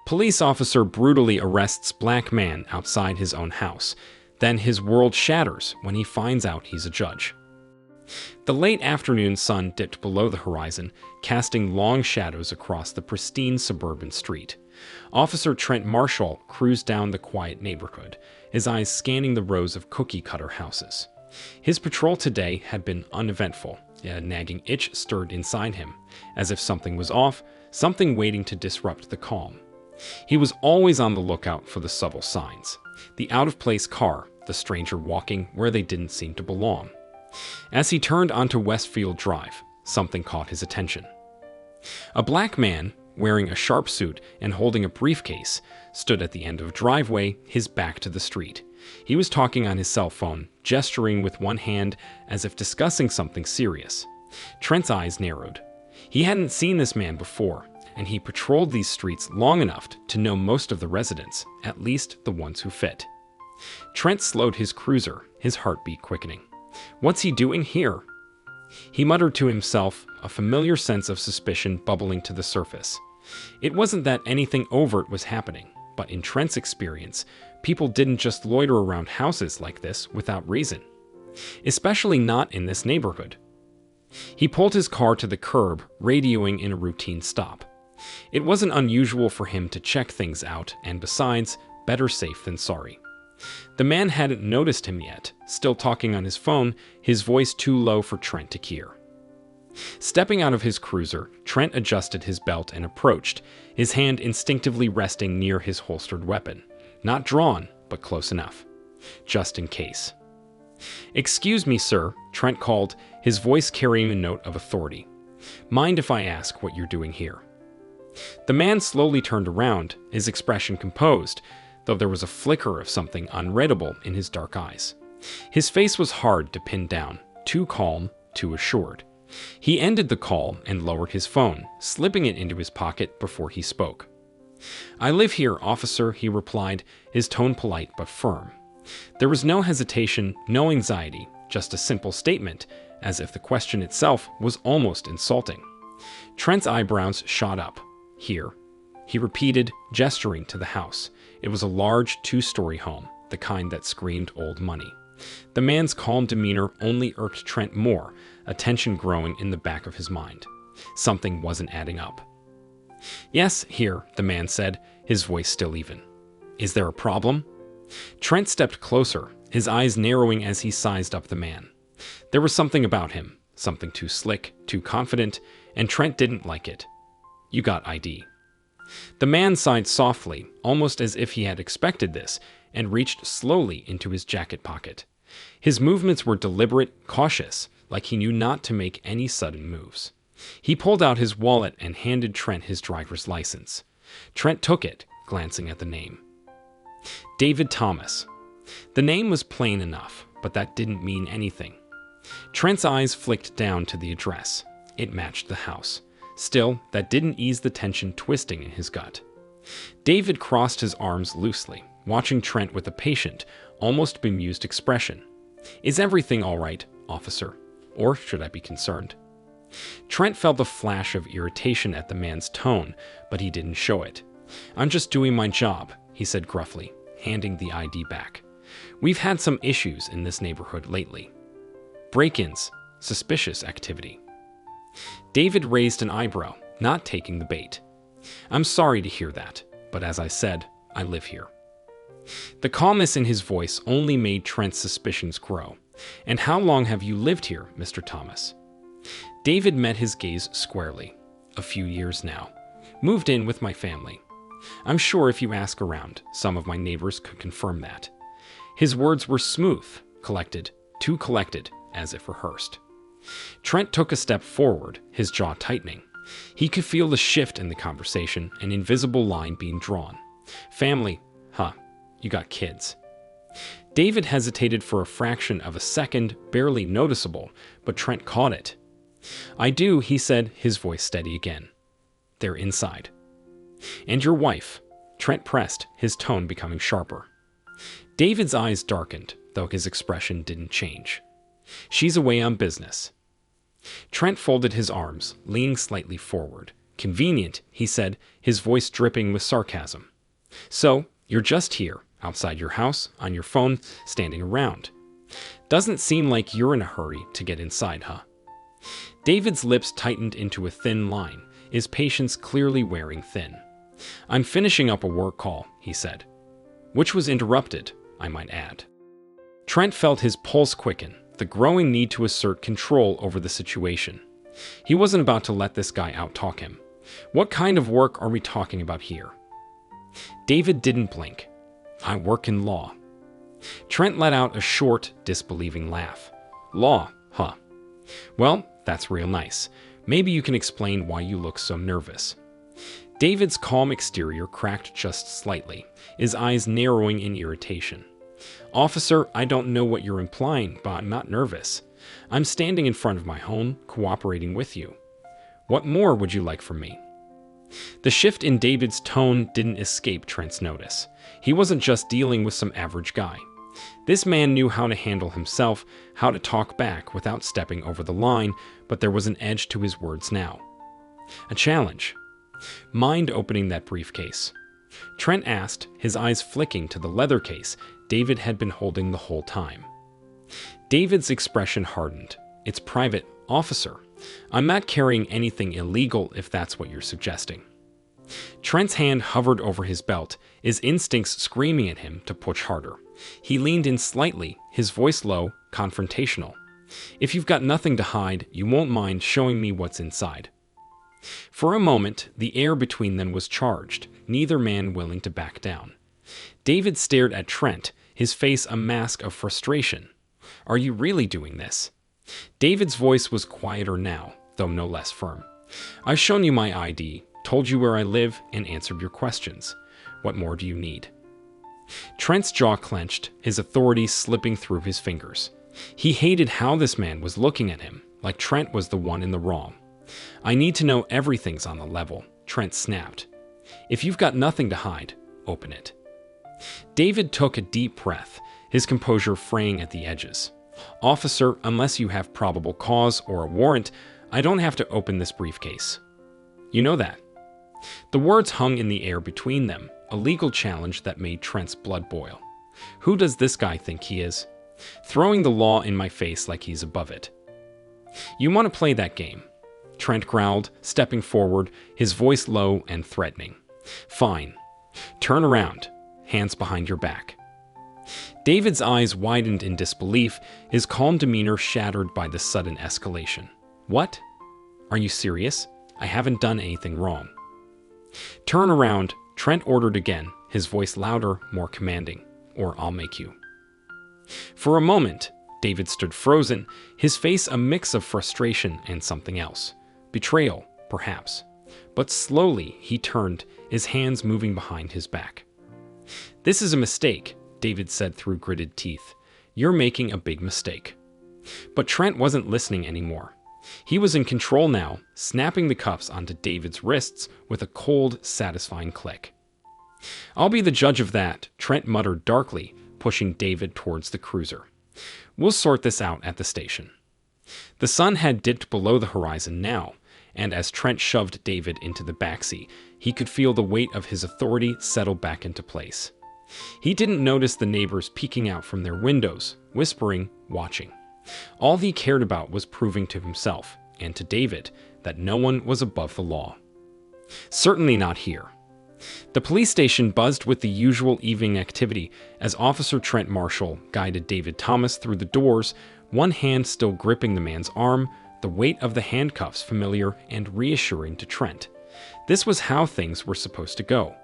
Police officer brutally arrests black man outside his own house. Then his world shatters when he finds out he's a judge. The late afternoon sun dipped below the horizon, casting long shadows across the pristine suburban street. Officer Trent Marshall cruised down the quiet neighborhood, his eyes scanning the rows of cookie-cutter houses. His patrol today had been uneventful, yet a nagging itch stirred inside him, as if something was off, something waiting to disrupt the calm. He was always on the lookout for the subtle signs. The out-of-place car, the stranger walking where they didn't seem to belong. As he turned onto Westfield Drive, something caught his attention. A black man, wearing a sharp suit and holding a briefcase, stood at the end of a driveway, his back to the street. He was talking on his cell phone, gesturing with one hand as if discussing something serious. Trent's eyes narrowed. He hadn't seen this man before, and he patrolled these streets long enough to know most of the residents, at least the ones who fit. Trent slowed his cruiser, his heartbeat quickening. What's he doing here? He muttered to himself, a familiar sense of suspicion bubbling to the surface. It wasn't that anything overt was happening, but in Trent's experience, people didn't just loiter around houses like this without reason. Especially not in this neighborhood. He pulled his car to the curb, radioing in a routine stop. It wasn't unusual for him to check things out, and besides, better safe than sorry. The man hadn't noticed him yet, still talking on his phone, his voice too low for Trent to hear. Stepping out of his cruiser, Trent adjusted his belt and approached, his hand instinctively resting near his holstered weapon. Not drawn, but close enough. Just in case. "Excuse me, sir," Trent called, his voice carrying a note of authority. "Mind if I ask what you're doing here?" The man slowly turned around, his expression composed, though there was a flicker of something unreadable in his dark eyes. His face was hard to pin down, too calm, too assured. He ended the call and lowered his phone, slipping it into his pocket before he spoke. "I live here, officer," he replied, his tone polite but firm. There was no hesitation, no anxiety, just a simple statement, as if the question itself was almost insulting. Trent's eyebrows shot up. "Here," he repeated, gesturing to the house. It was a large, two-story home, the kind that screamed old money. The man's calm demeanor only irked Trent more, a tension growing in the back of his mind. Something wasn't adding up. "Yes, here," the man said, his voice still even. "Is there a problem?" Trent stepped closer, his eyes narrowing as he sized up the man. There was something about him, something too slick, too confident, and Trent didn't like it. "You got ID." The man sighed softly, almost as if he had expected this, and reached slowly into his jacket pocket. His movements were deliberate, cautious, like he knew not to make any sudden moves. He pulled out his wallet and handed Trent his driver's license. Trent took it, glancing at the name. David Thomas. The name was plain enough, but that didn't mean anything. Trent's eyes flicked down to the address. It matched the house. Still, that didn't ease the tension twisting in his gut. David crossed his arms loosely, watching Trent with a patient, almost bemused expression. "Is everything all right, officer? Or should I be concerned?" Trent felt a flash of irritation at the man's tone, but he didn't show it. "I'm just doing my job," he said gruffly, handing the ID back. "We've had some issues in this neighborhood lately. Break-ins, suspicious activity." David raised an eyebrow, not taking the bait. "I'm sorry to hear that, but as I said, I live here." The calmness in his voice only made Trent's suspicions grow. "And how long have you lived here, Mr. Thomas?" David met his gaze squarely. "A few years now. Moved in with my family. I'm sure if you ask around, some of my neighbors could confirm that." His words were smooth, collected, too collected, as if rehearsed. Trent took a step forward, his jaw tightening. He could feel the shift in the conversation, an invisible line being drawn. "Family, huh? You got kids." David hesitated for a fraction of a second, barely noticeable, but Trent caught it. "I do," he said, his voice steady again. "They're inside." "And your wife?" Trent pressed, his tone becoming sharper. David's eyes darkened, though his expression didn't change. "She's away on business." Trent folded his arms, leaning slightly forward. Convenient, he said, his voice dripping with sarcasm. So, you're just here, outside your house, on your phone, standing around. Doesn't seem like you're in a hurry to get inside, huh? David's lips tightened into a thin line, his patience clearly wearing thin. I'm finishing up a work call, he said. Which was interrupted, I might add. Trent felt his pulse quicken, the growing need to assert control over the situation. He wasn't about to let this guy out-talk him. What kind of work are we talking about here? David didn't blink. I work in law. Trent let out a short, disbelieving laugh. Law, huh? Well, that's real nice. Maybe you can explain why you look so nervous. David's calm exterior cracked just slightly, his eyes narrowing in irritation. Officer, I don't know what you're implying, but I'm not nervous. I'm standing in front of my home, cooperating with you. What more would you like from me? The shift in David's tone didn't escape Trent's notice. He wasn't just dealing with some average guy. This man knew how to handle himself, how to talk back without stepping over the line, but there was an edge to his words now. A challenge. Mind opening that briefcase? Trent asked, his eyes flicking to the leather case David had been holding the whole time. David's expression hardened. It's private, officer. I'm not carrying anything illegal if that's what you're suggesting. Trent's hand hovered over his belt, his instincts screaming at him to push harder. He leaned in slightly, his voice low, confrontational. If you've got nothing to hide, you won't mind showing me what's inside. For a moment, the air between them was charged, neither man willing to back down. David stared at Trent, his face a mask of frustration. Are you really doing this? David's voice was quieter now, though no less firm. I've shown you my ID, told you where I live, and answered your questions. What more do you need? Trent's jaw clenched, his authority slipping through his fingers. He hated how this man was looking at him, like Trent was the one in the wrong. I need to know everything's on the level, Trent snapped. If you've got nothing to hide, open it. David took a deep breath, his composure fraying at the edges. Officer, unless you have probable cause or a warrant, I don't have to open this briefcase. You know that. The words hung in the air between them, a legal challenge that made Trent's blood boil. Who does this guy think he is? Throwing the law in my face like he's above it. You want to play that game? Trent growled, stepping forward, his voice low and threatening. Fine. Turn around, hands behind your back. David's eyes widened in disbelief, his calm demeanor shattered by the sudden escalation. What? Are you serious? I haven't done anything wrong. Turn around, Trent ordered again, his voice louder, more commanding, or I'll make you. For a moment, David stood frozen, his face a mix of frustration and something else. Betrayal, perhaps. But slowly he turned, his hands moving behind his back. This is a mistake, David said through gritted teeth. You're making a big mistake. But Trent wasn't listening anymore. He was in control now, snapping the cuffs onto David's wrists with a cold, satisfying click. I'll be the judge of that, Trent muttered darkly, pushing David towards the cruiser. We'll sort this out at the station. The sun had dipped below the horizon now, and as Trent shoved David into the backseat, he could feel the weight of his authority settle back into place. He didn't notice the neighbors peeking out from their windows, whispering, watching. All he cared about was proving to himself, and to David, that no one was above the law. Certainly not here. The police station buzzed with the usual evening activity as Officer Trent Marshall guided David Thomas through the doors, one hand still gripping the man's arm, the weight of the handcuffs familiar and reassuring to Trent. This was how things were supposed to go.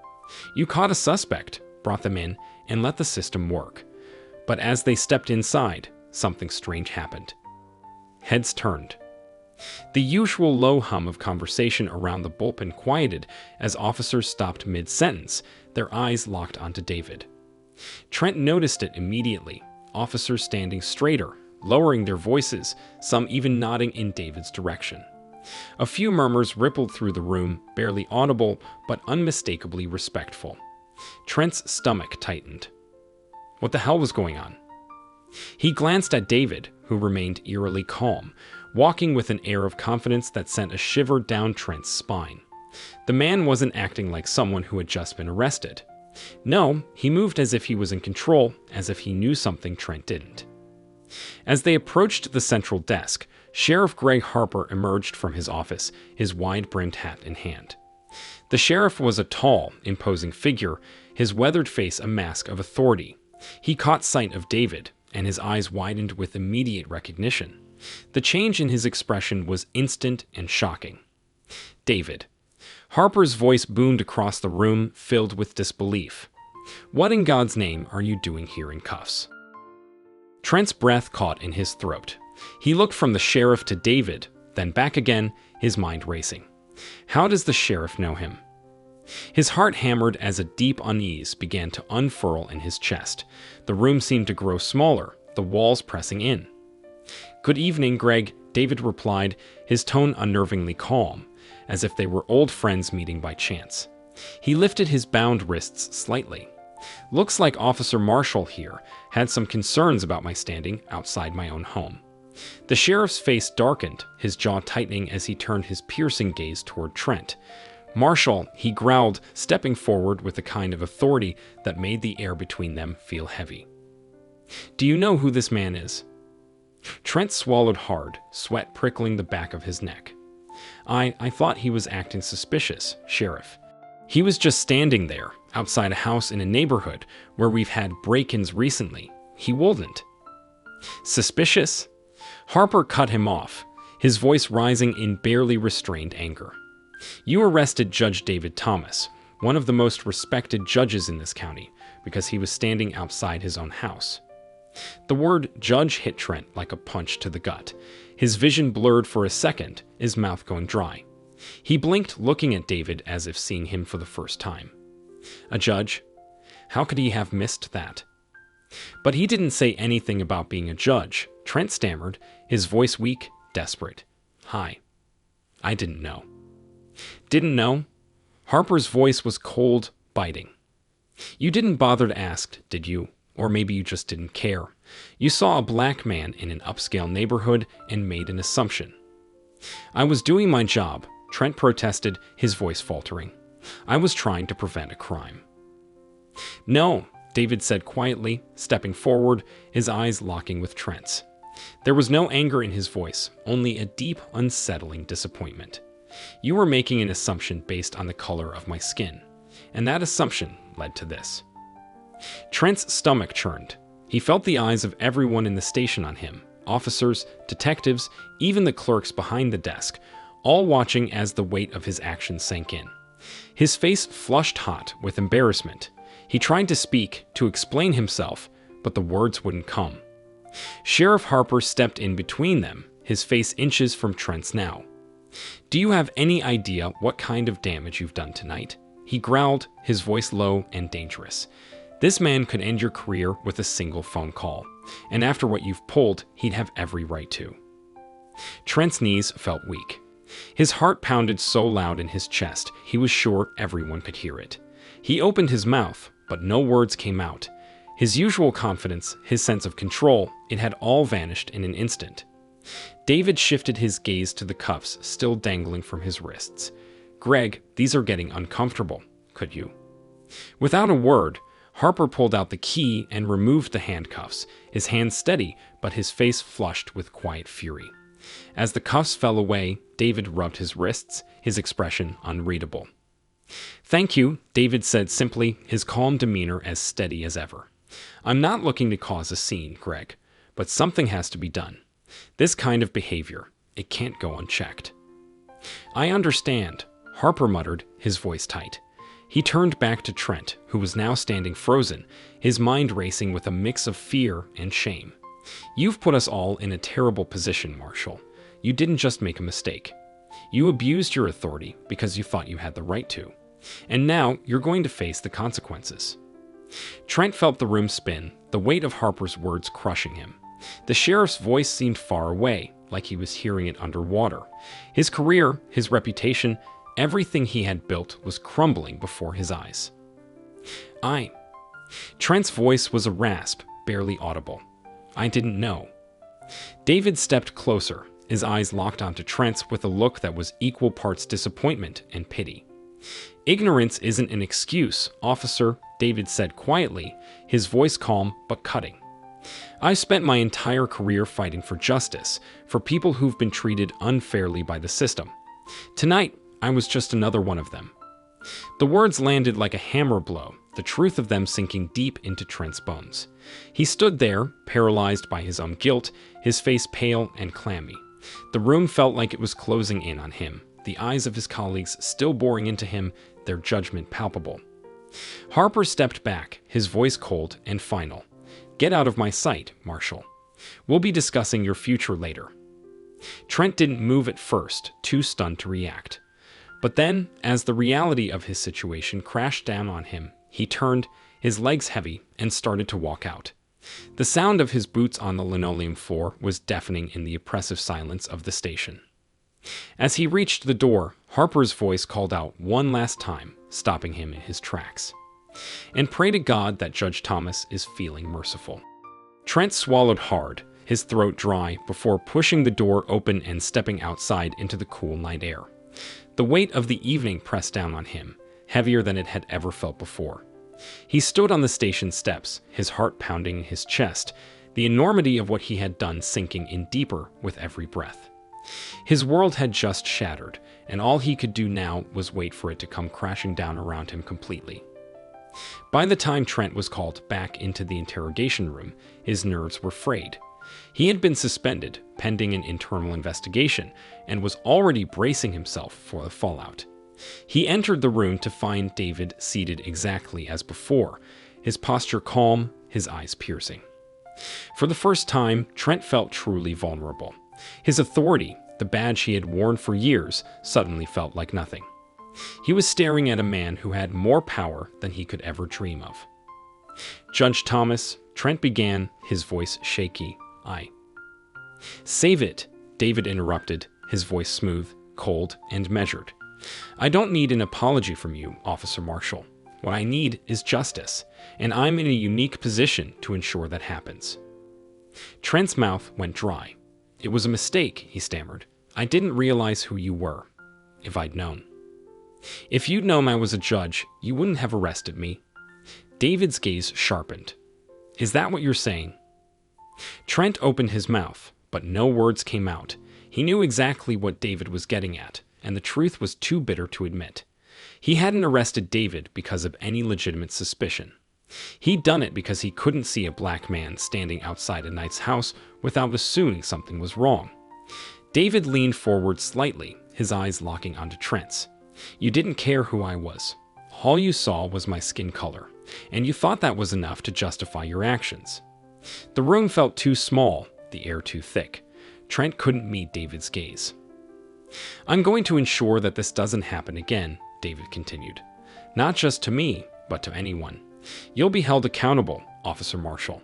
You caught a suspect, brought them in, and let the system work. But as they stepped inside, something strange happened. Heads turned. The usual low hum of conversation around the bullpen quieted as officers stopped mid-sentence, their eyes locked onto David. Trent noticed it immediately, officers standing straighter, lowering their voices, some even nodding in David's direction. A few murmurs rippled through the room, barely audible, but unmistakably respectful. Trent's stomach tightened. What the hell was going on? He glanced at David, who remained eerily calm, walking with an air of confidence that sent a shiver down Trent's spine. The man wasn't acting like someone who had just been arrested. No, he moved as if he was in control, as if he knew something Trent didn't. As they approached the central desk, Sheriff Greg Harper emerged from his office, his wide-brimmed hat in hand. The sheriff was a tall, imposing figure, his weathered face a mask of authority. He caught sight of David, and his eyes widened with immediate recognition. The change in his expression was instant and shocking. David. Harper's voice boomed across the room, filled with disbelief. What in God's name are you doing here in cuffs? Trent's breath caught in his throat. He looked from the sheriff to David, then back again, his mind racing. How does the sheriff know him? His heart hammered as a deep unease began to unfurl in his chest. The room seemed to grow smaller, the walls pressing in. Good evening, Greg, David replied, his tone unnervingly calm, as if they were old friends meeting by chance. He lifted his bound wrists slightly. Looks like Officer Marshall here had some concerns about my standing outside my own home. The sheriff's face darkened, his jaw tightening as he turned his piercing gaze toward Trent. Marshall, he growled, stepping forward with a kind of authority that made the air between them feel heavy. Do you know who this man is? Trent swallowed hard, sweat prickling the back of his neck. I thought he was acting suspicious, Sheriff. He was just standing there, outside a house in a neighborhood where we've had break-ins recently. He wouldn't. Suspicious? Harper cut him off, his voice rising in barely restrained anger. You arrested Judge David Thomas, one of the most respected judges in this county, because he was standing outside his own house. The word judge hit Trent like a punch to the gut. His vision blurred for a second, his mouth going dry. He blinked, looking at David as if seeing him for the first time. A judge? How could he have missed that? But he didn't say anything about being a judge. Trent stammered, his voice weak, desperate. Hi. I didn't know. Didn't know? Harper's voice was cold, biting. You didn't bother to ask, did you? Or maybe you just didn't care. You saw a black man in an upscale neighborhood and made an assumption. I was doing my job, Trent protested, his voice faltering. I was trying to prevent a crime. No, David said quietly, stepping forward, his eyes locking with Trent's. There was no anger in his voice, only a deep, unsettling disappointment. You were making an assumption based on the color of my skin, and that assumption led to this. Trent's stomach churned. He felt the eyes of everyone in the station on him, officers, detectives, even the clerks behind the desk, all watching as the weight of his actions sank in. His face flushed hot with embarrassment. He tried to speak, to explain himself, but the words wouldn't come. Sheriff Harper stepped in between them, his face inches from Trent's now. Do you have any idea what kind of damage you've done tonight? He growled, his voice low and dangerous. This man could end your career with a single phone call, and after what you've pulled, he'd have every right to. Trent's knees felt weak. His heart pounded so loud in his chest, he was sure everyone could hear it. He opened his mouth, but no words came out. His usual confidence, his sense of control, it had all vanished in an instant. David shifted his gaze to the cuffs still dangling from his wrists. Greg, these are getting uncomfortable. Could you? Without a word, Harper pulled out the key and removed the handcuffs, his hands steady, but his face flushed with quiet fury. As the cuffs fell away, David rubbed his wrists, his expression unreadable. Thank you, David said simply, his calm demeanor as steady as ever. I'm not looking to cause a scene, Greg, but something has to be done. This kind of behavior, it can't go unchecked. I understand, Harper muttered, his voice tight. He turned back to Trent, who was now standing frozen, his mind racing with a mix of fear and shame. You've put us all in a terrible position, Marshall. You didn't just make a mistake. You abused your authority because you thought you had the right to. And now you're going to face the consequences. Trent felt the room spin, the weight of Harper's words crushing him. The sheriff's voice seemed far away, like he was hearing it underwater. His career, his reputation, everything he had built was crumbling before his eyes. Trent's voice was a rasp, barely audible. I didn't know. David stepped closer, His eyes locked onto Trent's with a look that was equal parts disappointment and pity. "Ignorance isn't an excuse, officer," David said quietly, his voice calm but cutting. "I've spent my entire career fighting for justice, for people who've been treated unfairly by the system. Tonight, I was just another one of them." The words landed like a hammer blow, the truth of them sinking deep into Trent's bones. He stood there, paralyzed by his own guilt, his face pale and clammy. The room felt like it was closing in on him, the eyes of his colleagues still boring into him, their judgment palpable. Harper stepped back, his voice cold and final. "Get out of my sight, Marshal. We'll be discussing your future later." Trent didn't move at first, too stunned to react. But then, as the reality of his situation crashed down on him, he turned, his legs heavy, and started to walk out. The sound of his boots on the linoleum floor was deafening in the oppressive silence of the station. As he reached the door, Harper's voice called out one last time, stopping him in his tracks. "And pray to God that Judge Thomas is feeling merciful." Trent swallowed hard, his throat dry, before pushing the door open and stepping outside into the cool night air. The weight of the evening pressed down on him, heavier than it had ever felt before. He stood on the station steps, his heart pounding in his chest, the enormity of what he had done sinking in deeper with every breath. His world had just shattered, and all he could do now was wait for it to come crashing down around him completely. By the time Trent was called back into the interrogation room, his nerves were frayed. He had been suspended, pending an internal investigation, and was already bracing himself for the fallout. He entered the room to find David seated exactly as before, his posture calm, his eyes piercing. For the first time, Trent felt truly vulnerable. His authority, the badge he had worn for years, suddenly felt like nothing. He was staring at a man who had more power than he could ever dream of. "Judge Thomas," Trent began, his voice shaky. "Save it," David interrupted, his voice smooth, cold, and measured. "I don't need an apology from you, Officer Marshall. What I need is justice, and I'm in a unique position to ensure that happens." Trent's mouth went dry. "It was a mistake," he stammered. "I didn't realize who you were. If I'd known." "If you'd known I was a judge, you wouldn't have arrested me." David's gaze sharpened. "Is that what you're saying?" Trent opened his mouth, but no words came out. He knew exactly what David was getting at, and the truth was too bitter to admit. He hadn't arrested David because of any legitimate suspicion. He'd done it because he couldn't see a black man standing outside a Knight's house without assuming something was wrong. David leaned forward slightly, his eyes locking onto Trent's. "You didn't care who I was. All you saw was my skin color, and you thought that was enough to justify your actions." The room felt too small, the air too thick. Trent couldn't meet David's gaze. "I'm going to ensure that this doesn't happen again," David continued. "Not just to me, but to anyone. You'll be held accountable, Officer Marshall.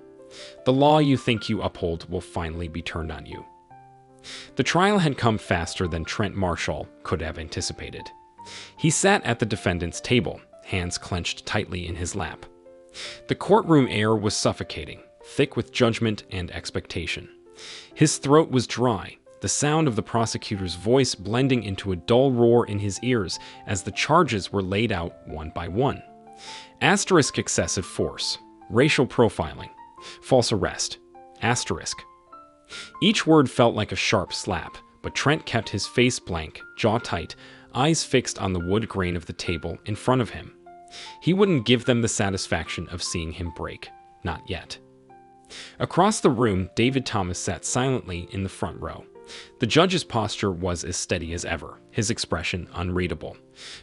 The law you think you uphold will finally be turned on you." The trial had come faster than Trent Marshall could have anticipated. He sat at the defendant's table, hands clenched tightly in his lap. The courtroom air was suffocating, thick with judgment and expectation. His throat was dry, the sound of the prosecutor's voice blending into a dull roar in his ears as the charges were laid out one by one. Asterisk excessive force, racial profiling, false arrest, asterisk. Each word felt like a sharp slap, but Trent kept his face blank, jaw tight, eyes fixed on the wood grain of the table in front of him. He wouldn't give them the satisfaction of seeing him break, not yet. Across the room, David Thomas sat silently in the front row. The judge's posture was as steady as ever, his expression unreadable.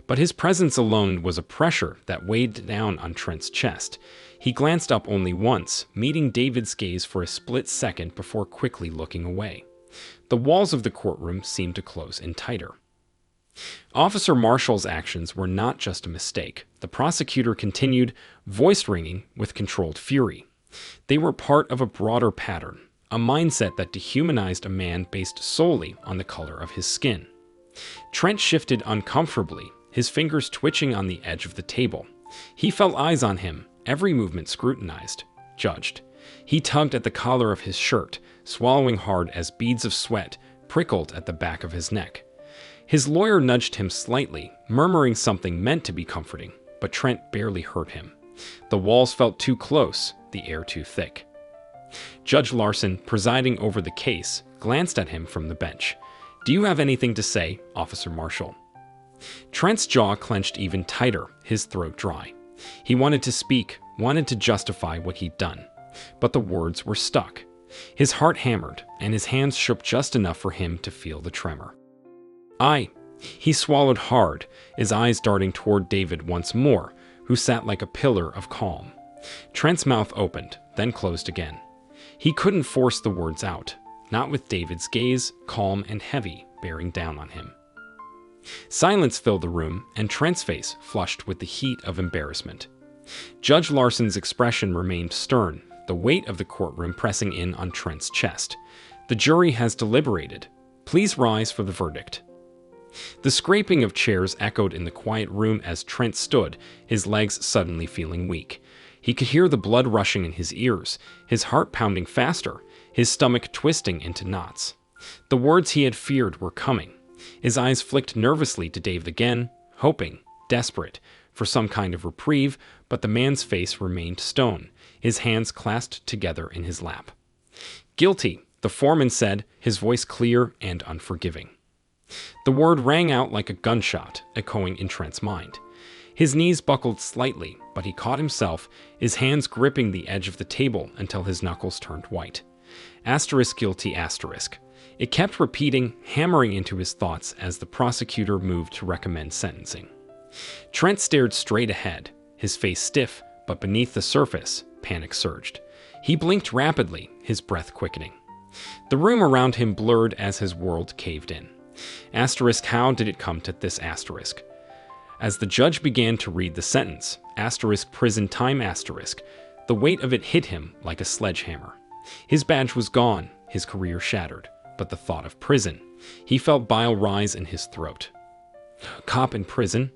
But his presence alone was a pressure that weighed down on Trent's chest. He glanced up only once, meeting David's gaze for a split second before quickly looking away. The walls of the courtroom seemed to close in tighter. Officer Marshall's actions were not just a mistake, the prosecutor continued, voice ringing with controlled fury. They were part of a broader pattern, a mindset that dehumanized a man based solely on the color of his skin. Trent shifted uncomfortably, his fingers twitching on the edge of the table. He felt eyes on him, every movement scrutinized, judged. He tugged at the collar of his shirt, swallowing hard as beads of sweat prickled at the back of his neck. His lawyer nudged him slightly, murmuring something meant to be comforting, but Trent barely heard him. The walls felt too close, the air too thick. Judge Larson, presiding over the case, glanced at him from the bench. "Do you have anything to say, Officer Marshall?" Trent's jaw clenched even tighter, his throat dry. He wanted to speak, wanted to justify what he'd done, but the words were stuck. His heart hammered, and his hands shook just enough for him to feel the tremor. He swallowed hard, his eyes darting toward David once more, who sat like a pillar of calm. Trent's mouth opened, then closed again. He couldn't force the words out, not with David's gaze, calm and heavy, bearing down on him. Silence filled the room, and Trent's face flushed with the heat of embarrassment. Judge Larson's expression remained stern, the weight of the courtroom pressing in on Trent's chest. "The jury has deliberated. Please rise for the verdict." The scraping of chairs echoed in the quiet room as Trent stood, his legs suddenly feeling weak. He could hear the blood rushing in his ears, his heart pounding faster, his stomach twisting into knots. The words he had feared were coming. His eyes flicked nervously to David again, hoping, desperate, for some kind of reprieve, but the man's face remained stone, his hands clasped together in his lap. "Guilty," the foreman said, his voice clear and unforgiving. The word rang out like a gunshot, echoing in Trent's mind. His knees buckled slightly, but he caught himself, his hands gripping the edge of the table until his knuckles turned white. Asterisk guilty asterisk. It kept repeating, hammering into his thoughts as the prosecutor moved to recommend sentencing. Trent stared straight ahead, his face stiff, but beneath the surface, panic surged. He blinked rapidly, his breath quickening. The room around him blurred as his world caved in. Asterisk, how did it come to this asterisk? As the judge began to read the sentence, asterisk prison time asterisk, the weight of it hit him like a sledgehammer. His badge was gone, his career shattered, but the thought of prison, he felt bile rise in his throat. Cop in prison?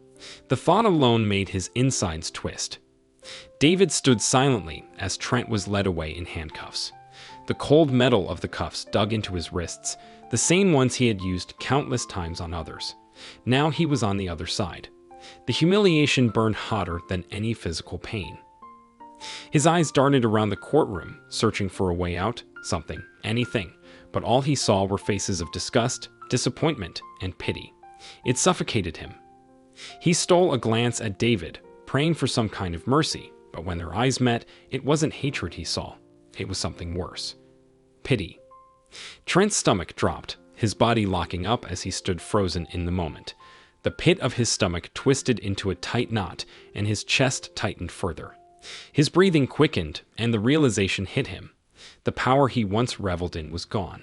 The thought alone made his insides twist. David stood silently as Trent was led away in handcuffs. The cold metal of the cuffs dug into his wrists, the same ones he had used countless times on others. Now he was on the other side. The humiliation burned hotter than any physical pain. His eyes darted around the courtroom, searching for a way out, something, anything, but all he saw were faces of disgust, disappointment, and pity. It suffocated him. He stole a glance at David, praying for some kind of mercy, but when their eyes met, it wasn't hatred he saw. It was something worse. Pity. Trent's stomach dropped, his body locking up as he stood frozen in the moment. The pit of his stomach twisted into a tight knot, and his chest tightened further. His breathing quickened, and the realization hit him. The power he once reveled in was gone.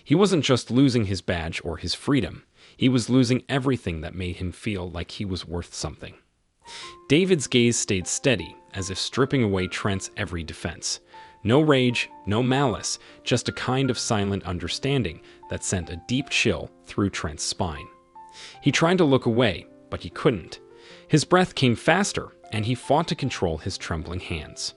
He wasn't just losing his badge or his freedom. He was losing everything that made him feel like he was worth something. David's gaze stayed steady, as if stripping away Trent's every defense. No rage, no malice, just a kind of silent understanding that sent a deep chill through Trent's spine. He tried to look away, but he couldn't. His breath came faster, and he fought to control his trembling hands.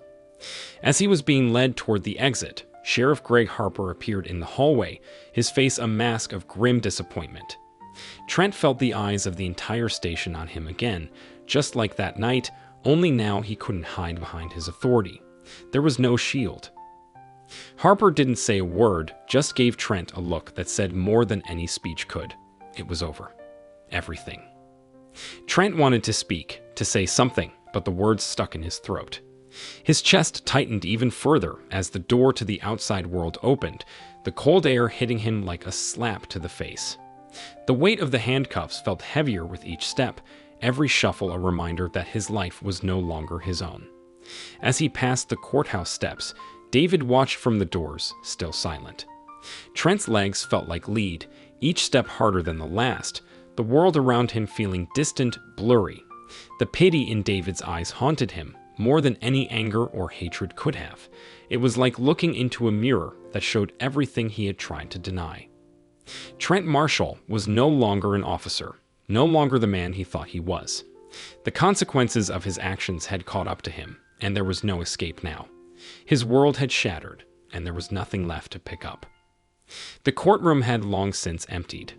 As he was being led toward the exit, Sheriff Greg Harper appeared in the hallway, his face a mask of grim disappointment. Trent felt the eyes of the entire station on him again, just like that night, only now he couldn't hide behind his authority. There was no shield. Harper didn't say a word, just gave Trent a look that said more than any speech could. It was over. Everything. Trent wanted to speak, to say something, but the words stuck in his throat. His chest tightened even further as the door to the outside world opened, the cold air hitting him like a slap to the face. The weight of the handcuffs felt heavier with each step, every shuffle a reminder that his life was no longer his own. As he passed the courthouse steps, David watched from the doors, still silent. Trent's legs felt like lead, each step harder than the last, the world around him feeling distant, blurry. The pity in David's eyes haunted him, more than any anger or hatred could have. It was like looking into a mirror that showed everything he had tried to deny. Trent Marshall was no longer an officer, no longer the man he thought he was. The consequences of his actions had caught up to him, and there was no escape now. His world had shattered, and there was nothing left to pick up. The courtroom had long since emptied.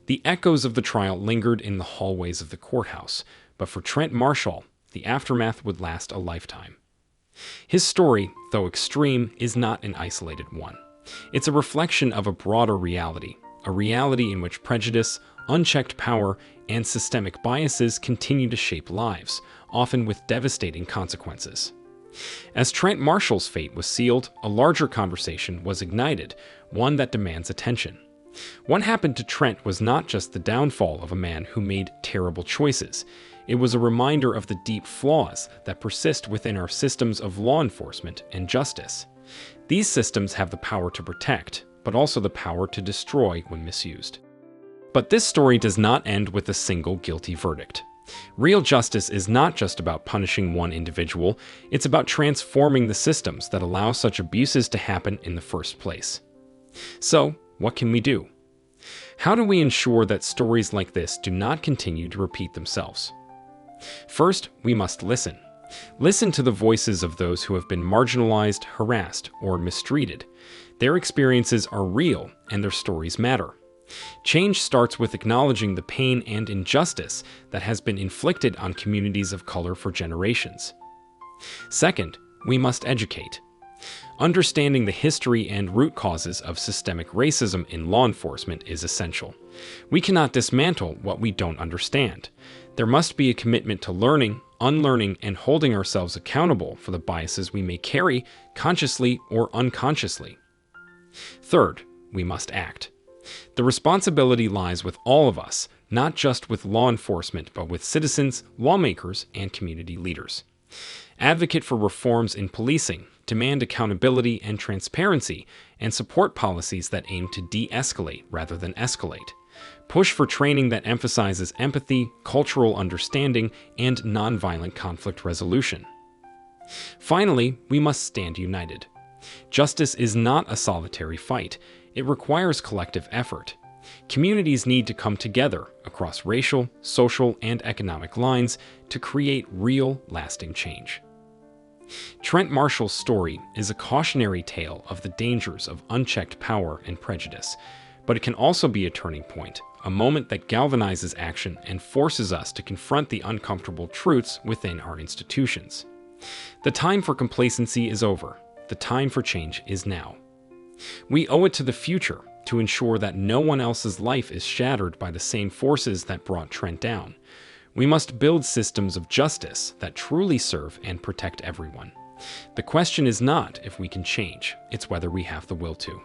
The echoes of the trial lingered in the hallways of the courthouse, but for Trent Marshall, the aftermath would last a lifetime. His story, though extreme, is not an isolated one. It's a reflection of a broader reality, a reality in which prejudice, unchecked power, and systemic biases continue to shape lives, often with devastating consequences. As Trent Marshall's fate was sealed, a larger conversation was ignited, one that demands attention. What happened to Trent was not just the downfall of a man who made terrible choices. It was a reminder of the deep flaws that persist within our systems of law enforcement and justice. These systems have the power to protect, but also the power to destroy when misused. But this story does not end with a single guilty verdict. Real justice is not just about punishing one individual, it's about transforming the systems that allow such abuses to happen in the first place. So, what can we do? How do we ensure that stories like this do not continue to repeat themselves? First, we must listen. Listen to the voices of those who have been marginalized, harassed, or mistreated. Their experiences are real, and their stories matter. Change starts with acknowledging the pain and injustice that has been inflicted on communities of color for generations. Second, we must educate. Understanding the history and root causes of systemic racism in law enforcement is essential. We cannot dismantle what we don't understand. There must be a commitment to learning, unlearning, and holding ourselves accountable for the biases we may carry, consciously or unconsciously. Third, we must act. The responsibility lies with all of us, not just with law enforcement, but with citizens, lawmakers, and community leaders. Advocate for reforms in policing, demand accountability and transparency, and support policies that aim to de-escalate rather than escalate. Push for training that emphasizes empathy, cultural understanding, and nonviolent conflict resolution. Finally, we must stand united. Justice is not a solitary fight. It requires collective effort. Communities need to come together across racial, social, and economic lines to create real, lasting change. Trent Marshall's story is a cautionary tale of the dangers of unchecked power and prejudice, but it can also be a turning point, a moment that galvanizes action and forces us to confront the uncomfortable truths within our institutions. The time for complacency is over. The time for change is now. We owe it to the future to ensure that no one else's life is shattered by the same forces that brought Trent down. We must build systems of justice that truly serve and protect everyone. The question is not if we can change, it's whether we have the will to.